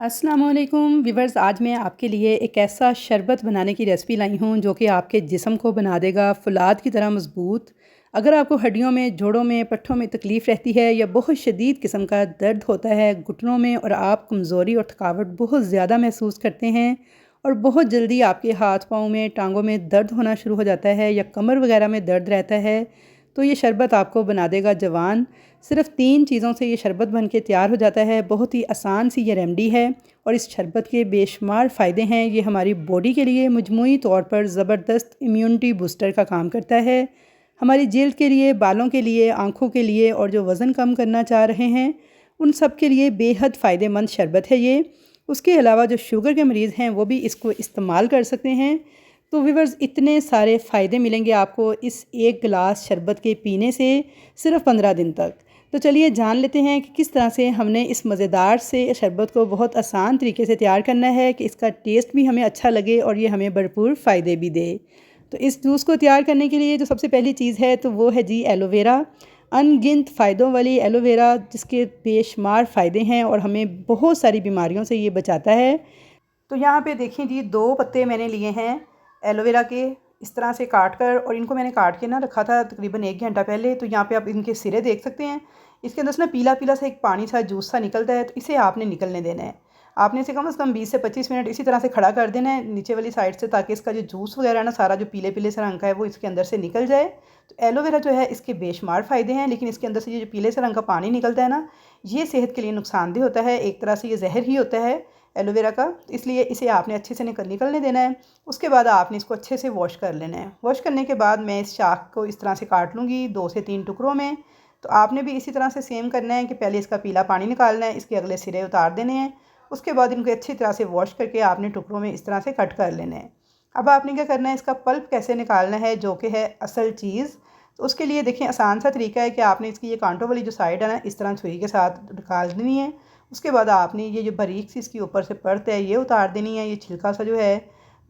अस्सलाम वालेकुम व्यूवर्स, आज मैं आपके लिए एक ऐसा शरबत बनाने की रेसिपी लाई हूँ जो कि आपके जिस्म को बना देगा फ़ौलाद की तरह मज़बूत। अगर आपको हड्डियों में, जोड़ों में, पट्ठों में तकलीफ़ रहती है या बहुत शदीद किस्म का दर्द होता है घुटनों में और आप कमज़ोरी और थकावट बहुत ज़्यादा महसूस करते हैं और बहुत जल्दी आपके हाथ पाँव में, टांगों में दर्द होना शुरू हो जाता है या कमर वगैरह में दर्द रहता है, तो ये शरबत आपको बना देगा जवान। सिर्फ़ 3 चीज़ों से ये शरबत बन के तैयार हो जाता है। बहुत ही आसान सी ये रेमेडी है और इस शरबत के बेशुमार फ़ायदे हैं। ये हमारी बॉडी के लिए मजमूई तौर पर ज़बरदस्त इम्यूनिटी बूस्टर का काम करता है। हमारी जिल्द के लिए, बालों के लिए, आँखों के लिए और जो वज़न कम करना चाह रहे हैं, उन सब के लिए बेहद फ़ायदेमंद शरबत है ये। उसके अलावा जो शुगर के मरीज़ हैं, वो भी इसको इस्तेमाल कर सकते हैं। तो व्यूअर्स, इतने सारे फ़ायदे मिलेंगे आपको इस 1 गिलास शरबत के पीने से सिर्फ़ 15 दिन तक। तो चलिए जान लेते हैं कि किस तरह से हमने इस मज़ेदार से शरबत को बहुत आसान तरीके से तैयार करना है कि इसका टेस्ट भी हमें अच्छा लगे और ये हमें भरपूर फ़ायदे भी दे। तो इस जूस को तैयार करने के लिए जो सबसे पहली चीज़ है तो वो है जी एलोवेरा। अनगिनत फ़ायदों वाली एलोवेरा, जिसके बेशुमार फ़ायदे हैं और हमें बहुत सारी बीमारियों से ये बचाता है। तो यहाँ पे देखिए जी, 2 पत्ते मैंने लिए हैं एलोवेरा के, इस तरह से काट कर, और इनको मैंने काट के ना रखा था तकरीबन 1 घंटा पहले। तो यहाँ पे आप इनके सिरे देख सकते हैं। इसके अंदर से ना पीला पीला सा एक पानी सा जूस सा निकलता है, तो इसे आपने निकलने देना है। आपने इसे कम से कम 20 से 25 मिनट इसी तरह से खड़ा कर देना है नीचे वाली साइड से, ताकि इसका जो जूस वगैरह है ना, सारा जो पीले पीले से रंग का है वो इसके अंदर से निकल जाए। तो एलोवेरा जो है इसके बेशुमार फ़ायदे हैं, लेकिन इसके अंदर से ये जो पीले से रंग का पानी निकलता है ना, ये सेहत के लिए नुकसानदेह होता है। एक तरह से ये जहर ही होता है एलोवेरा का, तो इसलिए इसे आपने अच्छे से निकलने देना है। उसके बाद आपने इसको अच्छे से वॉश कर लेना है। वॉश करने के बाद मैं इस शाख को इस तरह से काट लूँगी 2 से 3 टुकड़ों में। तो आपने भी इसी तरह से सेम करना है कि पहले इसका पीला पानी निकालना है, इसके अगले सिरे उतार देने हैं। उसके बाद इनको अच्छी तरह से वॉश करके आपने टुकड़ों में इस तरह से कट कर लेना है। अब आपने क्या करना है, इसका पल्प कैसे निकालना है, जो कि है असल चीज़। तो उसके लिए देखिए आसान सा तरीका है कि आपने इसकी ये कांटों वाली जो साइड है ना, इस तरह छुरी के साथ निकाल देनी है। उसके बाद आपने ये जो बारीक सी इसकी ऊपर से परत है ये उतार देनी है, ये छिलका सा जो है।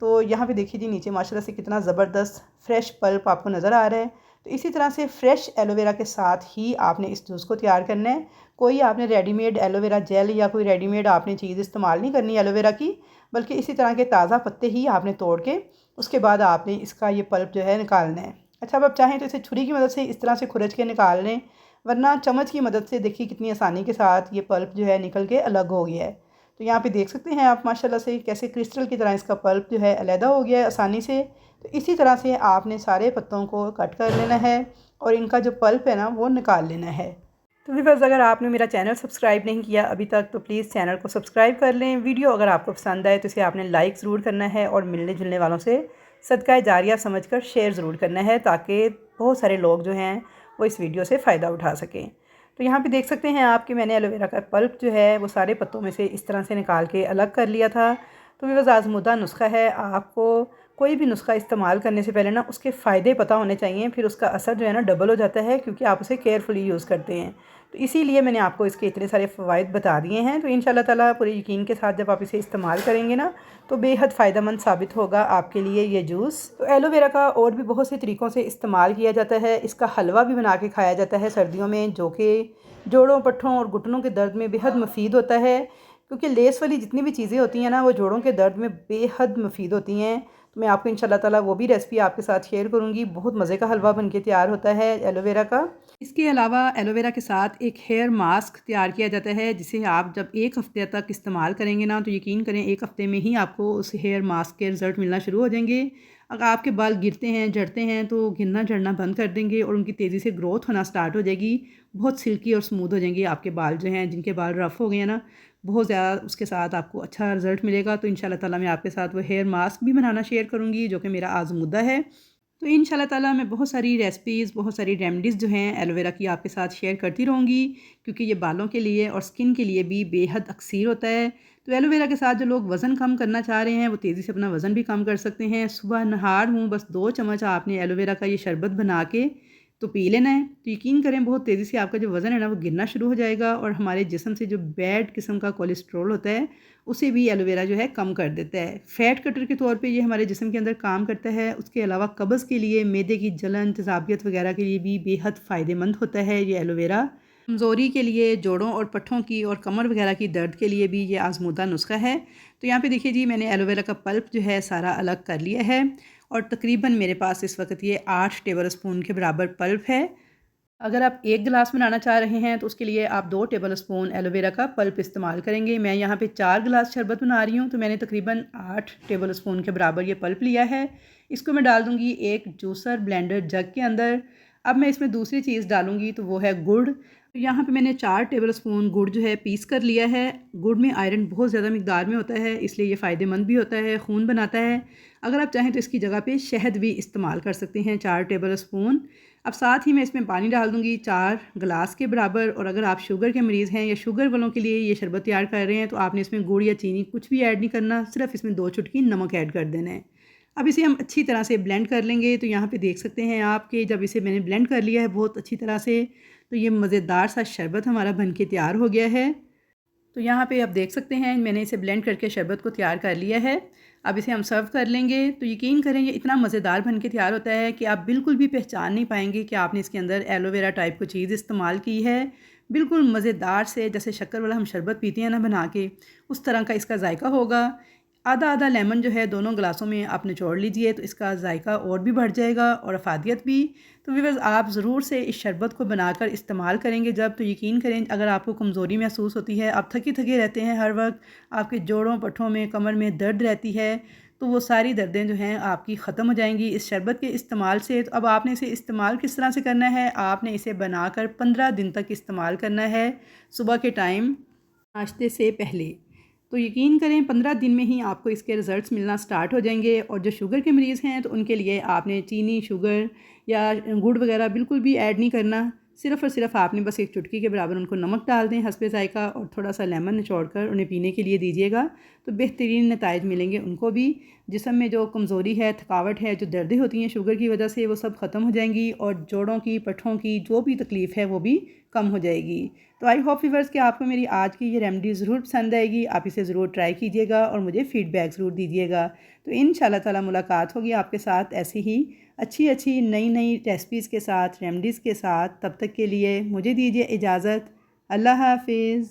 तो यहाँ पे देखिए जी, नीचे माशाल्लाह से कितना ज़बरदस्त फ्रेश पल्प आपको नज़र आ रहा है। तो इसी तरह से फ्रेश एलोवेरा के साथ ही आपने इस जूस को तैयार करना है। कोई आपने रेडीमेड एलोवेरा जेल या कोई रेडीमेड आपने चीज़ इस्तेमाल नहीं करनी एलोवेरा की, बल्कि इसी तरह के ताज़ा पत्ते ही आपने तोड़ के उसके बाद आपने इसका ये पल्प जो है निकालना है। अच्छा, अब आप चाहें तो इसे छुरी की मदद से इस तरह से खुरच के निकाल लें, वरना चम्मच की मदद से देखिए कितनी आसानी के साथ ये पल्प जो है निकल के अलग हो गया है। तो यहाँ पे देख सकते हैं आप माशाल्लाह से कैसे क्रिस्टल की तरह इसका पल्प जो है अलहदा हो गया है आसानी से। तो इसी तरह से आपने सारे पत्तों को कट कर लेना है और इनका जो पल्प है ना वो निकाल लेना है। तो व्यूअर्स, अगर आपने मेरा चैनल सब्सक्राइब नहीं किया अभी तक तो प्लीज़ चैनल को सब्सक्राइब कर लें। वीडियो अगर आपको पसंद आए तो इसे आपने लाइक ज़रूर करना है और मिलने जुलने वालों से सदका जारिया समझकर शेयर ज़रूर करना है, ताकि बहुत सारे लोग जो हैं वो इस वीडियो से फ़ायदा उठा सकें। तो यहाँ पे देख सकते हैं आप कि मैंने एलोवेरा का पल्प जो है वो सारे पत्तों में से इस तरह से निकाल के अलग कर लिया था। तो व्यूअर्स, आज़मूदा नुस्खा है, आपको कोई भी नुस्खा इस्तेमाल करने से पहले ना उसके फ़ायदे पता होने चाहिए, फिर उसका असर जो है ना डबल हो जाता है, क्योंकि आप उसे केयरफुली यूज़ करते हैं। तो इसीलिए मैंने आपको इसके इतने सारे फ़वाइद बता दिए हैं। तो इंशाल्लाह ताला पूरे यकीन के साथ जब आप इसे इस्तेमाल करेंगे ना, तो बेहद फ़ायदेमंद साबित होगा आपके लिए ये जूस। तो एलोवेरा का और भी बहुत से तरीक़ों से इस्तेमाल किया जाता है। इसका हलवा भी बना के खाया जाता है सर्दियों में, जो कि जोड़ों, पट्ठों और घुटनों के दर्द में बेहद मुफीद होता है, क्योंकि लेस वाली जितनी भी चीज़ें होती हैं ना, वो जोड़ों के दर्द में बेहद मुफीद होती हैं। तो मैं आपको इंशाल्लाह ताला वो भी रेसिपी आपके साथ शेयर करूँगी। बहुत मज़े का हलवा बन के तैयार होता है एलोवेरा का। इसके अलावा एलोवेरा के साथ एक हेयर मास्क तैयार किया जाता है, जिसे आप जब 1 हफ़्ते तक इस्तेमाल करेंगे ना, तो यकीन करें 1 हफ़्ते में ही आपको उस हेयर मास्क के रिज़ल्ट मिलना शुरू हो जाएंगे। अगर आपके बाल गिरते हैं, झड़ते हैं, तो गिरना झड़ना बंद कर देंगे और उनकी तेज़ी से ग्रोथ होना स्टार्ट हो जाएगी। बहुत सिल्की और स्मूथ हो जाएंगे आपके बाल जो हैं, जिनके बाल रफ़ हो गए हैं ना, बहुत ज़्यादा उसके साथ आपको अच्छा रिज़ल्ट मिलेगा। तो इंशाल्लाह ताला मैं आपके साथ वो हेयर मास्क भी बनाना शेयर करूँगी, जो कि मेरा आज़मूदा है। तो इंशाल्लाह ताला मैं बहुत सारी रेसिपीज़, बहुत सारी रेमेडीज़ जो हैं एलोवेरा की आपके साथ शेयर करती रहूँगी, क्योंकि ये बालों के लिए और स्किन के लिए भी बेहद अक्सीर होता है। तो एलोवेरा के साथ जो लोग वज़न कम करना चाह रहे हैं, वो तेज़ी से अपना वज़न भी कम कर सकते हैं। सुबह नहार हूँ बस 2 चम्मच आपने एलोवेरा का ये शरबत बना के तो पी लेना है। तो यकीन करें बहुत तेज़ी से आपका जो वज़न है ना वो गिरना शुरू हो जाएगा, और हमारे जिस्म से जो बैड किस्म का कोलेस्ट्रॉल होता है उसे भी एलोवेरा जो है कम कर देता है। फ़ैट कटर के तौर पे ये हमारे जिस्म के अंदर काम करता है। उसके अलावा कब्ज़ के लिए, मैदे की जलन, तेज़ाबियत वगैरह के लिए भी बेहद फ़ायदेमंद होता है ये एलोवेरा। कमज़ोरी के लिए, जोड़ों और पट्ठों की और कमर वगैरह की दर्द के लिए भी ये आज़मूदा नुस्खा है। तो यहाँ पे देखिए जी, मैंने एलोवेरा का पल्प जो है सारा अलग कर लिया है और तकरीबन मेरे पास इस वक्त ये 8 टेबल स्पून के बराबर पल्प है। अगर आप 1 गिलास बनाना चाह रहे हैं तो उसके लिए आप 2 टेबल स्पून एलोवेरा का पल्प इस्तेमाल करेंगे। मैं यहाँ पे 4 गिलास शरबत बना रही हूँ, तो मैंने तकरीबन 8 टेबल स्पून के बराबर ये पल्प लिया है। इसको मैं डाल दूँगी एक जूसर ब्लेंडर जग के अंदर। अब मैं इसमें दूसरी चीज़ डालूँगी तो वो है गुड़। तो यहाँ पे मैंने 4 टेबल स्पून गुड़ जो है पीस कर लिया है। गुड़ में आयरन बहुत ज़्यादा मिकदार में होता है, इसलिए ये फ़ायदेमंद भी होता है, खून बनाता है। अगर आप चाहें तो इसकी जगह पे शहद भी इस्तेमाल कर सकते हैं, 4 टेबल स्पून। अब साथ ही मैं इसमें पानी डाल दूँगी 4 गिलास के बराबर। और अगर आप शुगर के मरीज़ हैं या शुगर वालों के लिए ये शरबत तैयार कर रहे हैं तो आपने इसमें गुड़ या चीनी कुछ भी ऐड नहीं करना, सिर्फ इसमें 2 चुटकी नमक ऐड कर देना है। अब इसे हम अच्छी तरह से ब्लेंड कर लेंगे। तो यहाँ पे देख सकते हैं आप कि जब इसे मैंने ब्लेंड कर लिया है बहुत अच्छी तरह से, तो ये मज़ेदार सा शरबत हमारा बन के तैयार हो गया है। तो यहाँ पे आप देख सकते हैं मैंने इसे ब्लेंड करके शरबत को तैयार कर लिया है। अब इसे हम सर्व कर लेंगे। तो यकीन करें ये इतना मज़ेदार बन के तैयार होता है कि आप बिल्कुल भी पहचान नहीं पाएंगे कि आपने इसके अंदर एलोवेरा टाइप को चीज़ इस्तेमाल की है। बिल्कुल मज़ेदार से, जैसे शक्कर वाला हम शरबत पीते हैं ना बना के, उस तरह का इसका जायका होगा। आधा आधा लेमन जो है दोनों गिलासों में आप निचोड़ लीजिए, तो इसका जायका और भी बढ़ जाएगा और अफादियत भी। तो व्यूअर्स, आप ज़रूर से इस शरबत को बनाकर इस्तेमाल करेंगे जब, तो यकीन करें अगर आपको कमज़ोरी महसूस होती है, आप थके थके रहते हैं हर वक्त, आपके जोड़ों पट्ठों में कमर में दर्द रहती है, तो वो सारी दर्दें जो हैं आपकी ख़त्म हो जाएंगी इस शरबत के इस्तेमाल से। तो अब आपने इसे इस्तेमाल किस तरह से करना है, आपने इसे बनाकर 15 दिन तक इस्तेमाल करना है, सुबह के टाइम नाश्ते से पहले। तो यकीन करें 15 दिन में ही आपको इसके रिज़ल्ट्स मिलना स्टार्ट हो जाएंगे। और जो शुगर के मरीज़ हैं तो उनके लिए आपने चीनी, शुगर या गुड़ वगैरह बिल्कुल भी ऐड नहीं करना। सिर्फ़ और सिर्फ आपने बस एक चुटकी के बराबर उनको नमक डाल दें हस्बे ज़ायक़ा, और थोड़ा सा लेमन निचोड़ कर उन्हें पीने के लिए दीजिएगा, तो बेहतरीन नताइज मिलेंगे उनको भी। जिस्म में जो कमज़ोरी है, थकावट है, जो दर्दें होती हैं शुगर की वजह से, वो सब ख़त्म हो जाएंगी और जोड़ों की, पट्ठों की जो भी तकलीफ़ है वो भी कम हो जाएगी। तो आई होप व्यूअर्स कि आपको मेरी आज की ये रेमेडी ज़रूर पसंद आएगी। आप इसे ज़रूर ट्राई कीजिएगा और मुझे फ़ीडबैक ज़रूर दीजिएगा। तो इंशाल्लाह ताला मुलाकात होगी आपके साथ ऐसी ही अच्छी अच्छी नई नई रेसिपीज़ के साथ, रेमेडीज़ के साथ। तब तक के लिए मुझे दीजिए इजाज़त। अल्लाह हाफ़िज़।